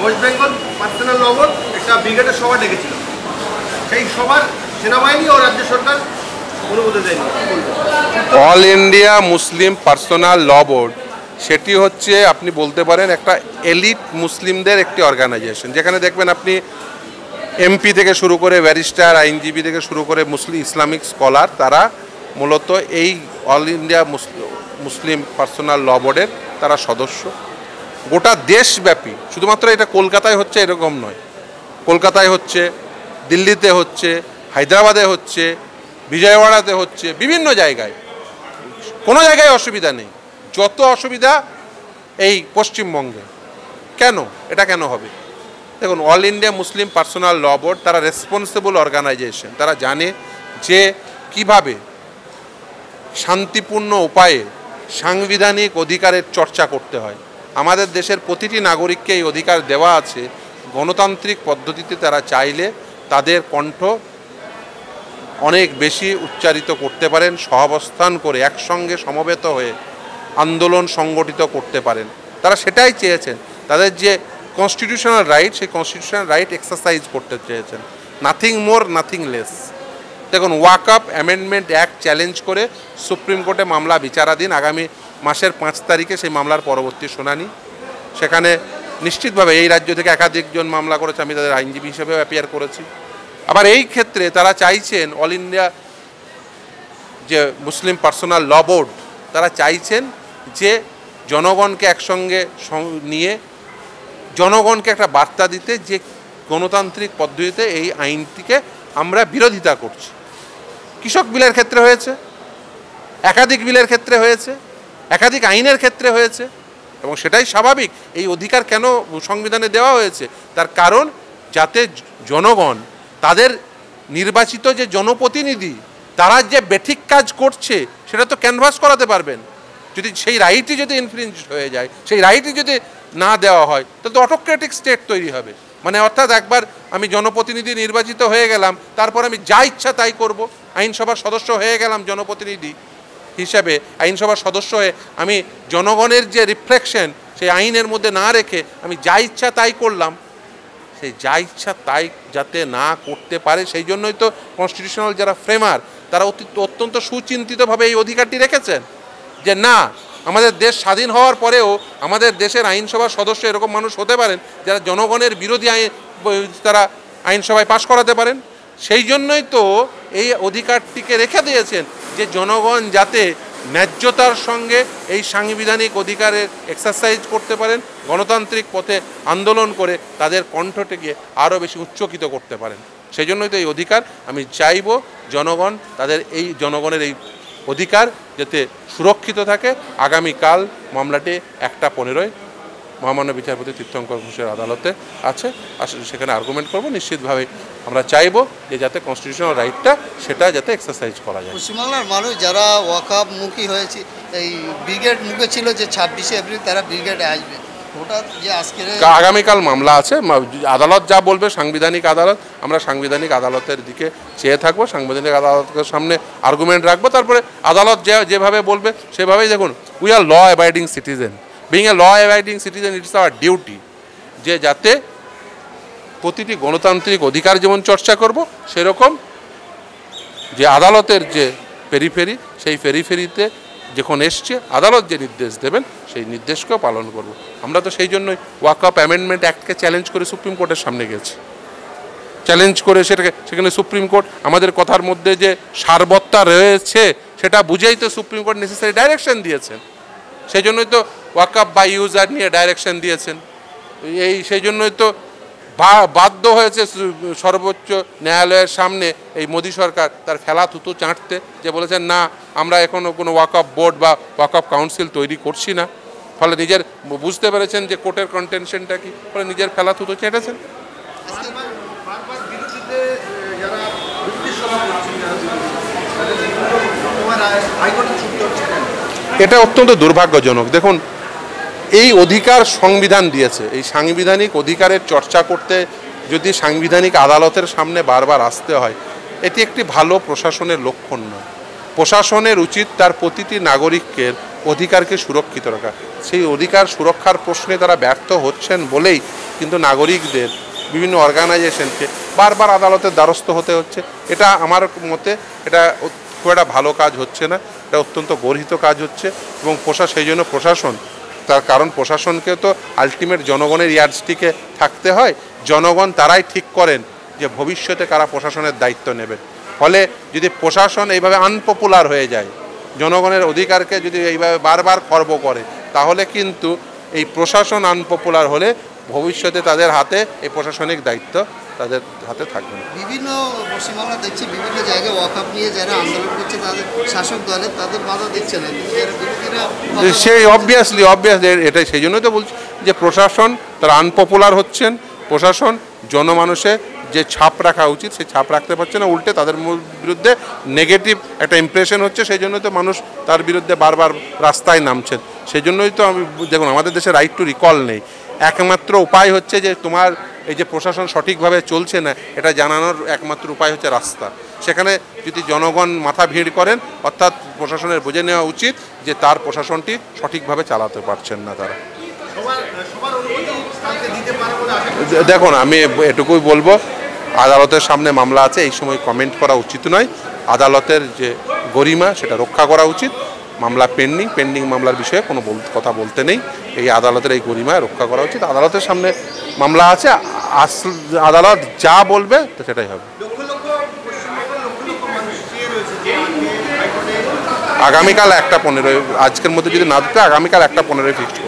West Bengal personal ল board একটা ব্রিগেডের সভা ডেকেছিল, সেই সভার সেনাবাহিনী ও রাজ্য সরকার অনুমোদন দেয়নি। অল ইন্ডিয়া মুসলিম পার্সোনাল ল বোর্ড সেটি হচ্ছে আপনি বলতে পারেন একটা এলিট মুসলিমদের একটি অর্গানাইজেশন, যেখানে দেখবেন আপনি এমপি থেকে শুরু করে ব্যারিস্টার, আইনজীবী থেকে শুরু করে ইসলামিক স্কলার, তারা মূলত এই অল ইন্ডিয়া মুসলিম পার্সোনাল ল বোর্ডের তারা সদস্য। গোটা দেশব্যাপী, শুধুমাত্র এটা কলকাতায় হচ্ছে এরকম নয়, কলকাতায় হচ্ছে, দিল্লিতে হচ্ছে, হায়দ্রাবাদে হচ্ছে, বিজয়ওয়াড়াতে হচ্ছে, বিভিন্ন জায়গায়, কোনো জায়গায় অসুবিধা নেই। যত অসুবিধা এই পশ্চিমবঙ্গে। কেন এটা কেন হবে? দেখুন, অল ইন্ডিয়া মুসলিম পার্সোনাল ল বোর্ড তারা রেসপন্সিবল অর্গানাইজেশন, তারা জানে যে কিভাবে শান্তিপূর্ণ উপায়ে সাংবিধানিক অধিকারের চর্চা করতে হয়। আমাদের দেশের প্রতিটি নাগরিককে এই অধিকার দেওয়া আছে। গণতান্ত্রিক পদ্ধতিতে তারা চাইলে তাদের কণ্ঠ অনেক বেশি উচ্চারিত করতে পারেন, সহাবস্থান করে একসঙ্গে সমবেত হয়ে আন্দোলন সংগঠিত করতে পারেন। তারা সেটাই চেয়েছেন, তাদের যে কনস্টিটিউশনাল রাইট, সেই কনস্টিটিউশনাল রাইট এক্সারসাইজ করতে চেয়েছেন, নাথিং মোর নাথিং লেস। দেখুন, ওয়াকআপ অ্যামেন্ডমেন্ট অ্যাক্ট চ্যালেঞ্জ করে সুপ্রিম কোর্টে মামলা বিচারাধীন। আগামী মাসের 5 তারিখে সেই মামলার পরবর্তী শুনানি। সেখানে নিশ্চিতভাবে এই রাজ্য থেকে একাধিকজন মামলা করেছে, আমি তাদের আইনজীবী হিসেবেও অ্যাপিয়ার করেছি। আবার এই ক্ষেত্রে তারা চাইছেন, অল ইন্ডিয়া যে মুসলিম পার্সোনাল ল বোর্ড, তারা চাইছেন যে জনগণকে একসঙ্গে নিয়ে জনগণকে একটা বার্তা দিতে যে গণতান্ত্রিক পদ্ধতিতে এই আইনটিকে আমরা বিরোধিতা করছি। কৃষক বিলের ক্ষেত্রে হয়েছে, একাধিক বিলের ক্ষেত্রে হয়েছে, একাধিক আইনের ক্ষেত্রে হয়েছে, এবং সেটাই স্বাভাবিক। এই অধিকার কেন সংবিধানে দেওয়া হয়েছে? তার কারণ যাতে জনগণ তাদের নির্বাচিত যে জনপ্রতিনিধি, তারা যে বেঠিক কাজ করছে সেটা তো ক্যানভাস করাতে পারবেন। যদি সেই রাইটই যদি ইনফ্রিঞ্জ হয়ে যায়, সেই রাইটই যদি না দেওয়া হয়, তাহলে তো অটোক্রেটিক স্টেট তৈরি হবে। মানে অর্থাৎ একবার আমি জনপ্রতিনিধি নির্বাচিত হয়ে গেলাম, তারপর আমি যা ইচ্ছা তাই করব। আইনসভার সদস্য হয়ে গেলাম জনপ্রতিনিধি হিসাবে, আইনসভার সদস্য হয়ে আমি জনগণের যে রিফ্লেকশন সেই আইনের মধ্যে না রেখে আমি যা ইচ্ছা তাই করলাম। সেই যা ইচ্ছা তাই যাতে না করতে পারে, সেই জন্যই তো কনস্টিটিউশনাল যারা ফ্রেমার, তারা অত্যন্ত সুচিন্তিতভাবে এই অধিকারটি রেখেছেন যে না, আমাদের দেশ স্বাধীন হওয়ার পরেও আমাদের দেশের আইনসভার সদস্য এরকম মানুষ হতে পারেন যারা জনগণের বিরোধী আইন তারা আইনসভায় পাশ করাতে পারেন। সেই জন্যই তো এই অধিকারটিকে রেখে দিয়েছেন যে জনগণ যাতে ন্যায্যতার সঙ্গে এই সাংবিধানিক অধিকারের এক্সারসাইজ করতে পারেন, গণতান্ত্রিক পথে আন্দোলন করে তাদের কণ্ঠটিকে আরও বেশি উচ্চকিত করতে পারেন। সেই জন্যই তো এই অধিকার আমি চাইব জনগণ তাদের এই জনগণের এই অধিকার যাতে সুরক্ষিত থাকে। আগামীকাল মামলাটি 1:15 মহামান্য বিচারপতি তীর্থঙ্কর ঘোষের আদালতে আছে, সেখানে আর্গুমেন্ট করব। নিশ্চিতভাবে আমরা চাইব যে যাতে কনস্টিটিউশনাল রাইটটা সেটা যাতে এক্সারসাইজ করা যায়। পশ্চিমবাংলার মানুষ যারা ওয়াকআপ মুখী হয়েছে, এই ব্রিগেড মুখে ছিল যে 26শে এপ্রিল তারা ব্রিগেডে আসবে, ওটা যে আজকে আগামীকাল মামলা আছে, আদালত যা বলবে সাংবিধানিক আদালত, আমরা সাংবিধানিক আদালতের দিকে চেয়ে থাকবো, সাংবিধানিক আদালতের সামনে আর্গুমেন্ট রাখবো, তারপরে আদালত যেভাবে বলবে সেভাবেই। দেখুন, we are law abiding citizen, being a law abiding citizen it's our duty যে যাতে প্রতিটি গণতান্ত্রিক অধিকার যেমন চর্চা করব, সেরকম যে আদালতের যে পেরিফেরি, সেই পেরিফেরিতে যখন এসছে আদালত যে নির্দেশ দেবেন সেই নির্দেশকেও পালন করব। আমরা তো সেই জন্যই ওয়াকআপ অ্যামেন্ডমেন্ট অ্যাক্টকে চ্যালেঞ্জ করে সুপ্রিম কোর্টের সামনে গেছি, চ্যালেঞ্জ করে সেখানে সুপ্রিম কোর্ট আমাদের কথার মধ্যে যে সারবত্তা রয়েছে সেটা বুঝেই তো সুপ্রিম কোর্ট নেসেসারি ডাইরেকশন দিয়েছেন। সেই জন্যই তো ওয়াকআপ বাই ইউজার নিয়ে ডাইরেকশন দিয়েছেন। সেই জন্যই তো বাধ্য হয়েছে সর্বোচ্চ ন্যায়ালয়ের সামনে এই মোদী সরকার তার ফেলা থুতু চাঁটতে, যে বলেছেন না, আমরা এখনও কোনো ওয়াকআপ বোর্ড বা ওয়াকআপ কাউন্সিল তৈরি করছি না। ফলে নিজের বুঝতে পেরেছেন যে কোর্টের কন্টেনশনটা কি, ফলে নিজের ফেলা থুতু চেটেছেন। এটা অত্যন্ত দুর্ভাগ্যজনক। দেখুন, এই অধিকার সংবিধান দিয়েছে, এই সাংবিধানিক অধিকারের চর্চা করতে যদি সাংবিধানিক আদালতের সামনে বারবার আসতে হয়, এটি একটি ভালো প্রশাসনের লক্ষণ নয়। প্রশাসনের উচিত তার প্রতিটি নাগরিকের অধিকারকে সুরক্ষিত রাখা। সেই অধিকার সুরক্ষার প্রশ্নে তারা ব্যর্থ হচ্ছেন বলেই কিন্তু নাগরিকদের বিভিন্ন অর্গানাইজেশনকে বারবার আদালতের দ্বারস্থ হতে হচ্ছে। এটা আমার মতে এটা খুব একটা ভালো কাজ হচ্ছে না, এটা অত্যন্ত গর্হিত কাজ হচ্ছে। এবং সেই জন্য প্রশাসন, তার কারণ প্রশাসনকে তো আলটিমেট জনগণের ইয়ার্ডস্টিকে থাকতে হয়। জনগণ তারাই ঠিক করেন যে ভবিষ্যতে কারা প্রশাসনের দায়িত্ব নেবে। ফলে যদি প্রশাসন এইভাবে আনপপুলার হয়ে যায়, জনগণের অধিকারকে যদি এইভাবে বারবার খর্ব করে, তাহলে কিন্তু এই প্রশাসন আনপপুলার হলে ভবিষ্যতে তাদের হাতে এই প্রশাসনিক দায়িত্ব তাদের হাতে থাকবে না। বিভিন্ন পশ্চিমবাংলা দেখছি বিভিন্ন জায়গায় ওয়াকআপ নিয়ে যারা আন্দোলন করছে তাদের শাসক দলের তাদের বাধা দিচ্ছে না, কিন্তু যারা বিরোধীরা সেই অবভিয়াসলি এটাই সেই জন্যই তো বলছি যে প্রশাসন তারা আনপপুলার হচ্ছেন। প্রশাসন জনমানুষে যে ছাপ রাখা উচিত সেই ছাপ রাখতে পারছে না, উল্টে তাদের বিরুদ্ধে নেগেটিভ একটা ইমপ্রেশন হচ্ছে। সেই জন্যই তো মানুষ তার বিরুদ্ধে বারবার রাস্তায় নামছেন। সেই জন্যই তো আমি দেখুন, আমাদের দেশে রাইট টু রিকল নেই। একমাত্র উপায় হচ্ছে যে তোমার এই যে প্রশাসন সঠিকভাবে চলছে না এটা জানানোর একমাত্র উপায় হচ্ছে রাস্তা। সেখানে যদি জনগণ মাথা ভিড় করেন, অর্থাৎ প্রশাসনের বুঝে নেওয়া উচিত যে তার প্রশাসনটি সঠিকভাবে চালাতে পারছেন না তারা। দেখুন, আমি এটুকুই বলবো, আদালতের সামনে মামলা আছে, এই সময় কমেন্ট করা উচিত নয়। আদালতের যে গরিমা সেটা রক্ষা করা উচিত। মামলা পেন্ডিং মামলার বিষয়ে কোনো কথা বলতে নেই। এই আদালতের এই গরিমা রক্ষা করা উচিত। আদালতের সামনে মামলা আছে, আদালত যা বলবে তো সেটাই হবে। আগামীকাল 1:15, আজকের মধ্যে যদি না দিতে আগামীকাল 1:15 ফিক্সড।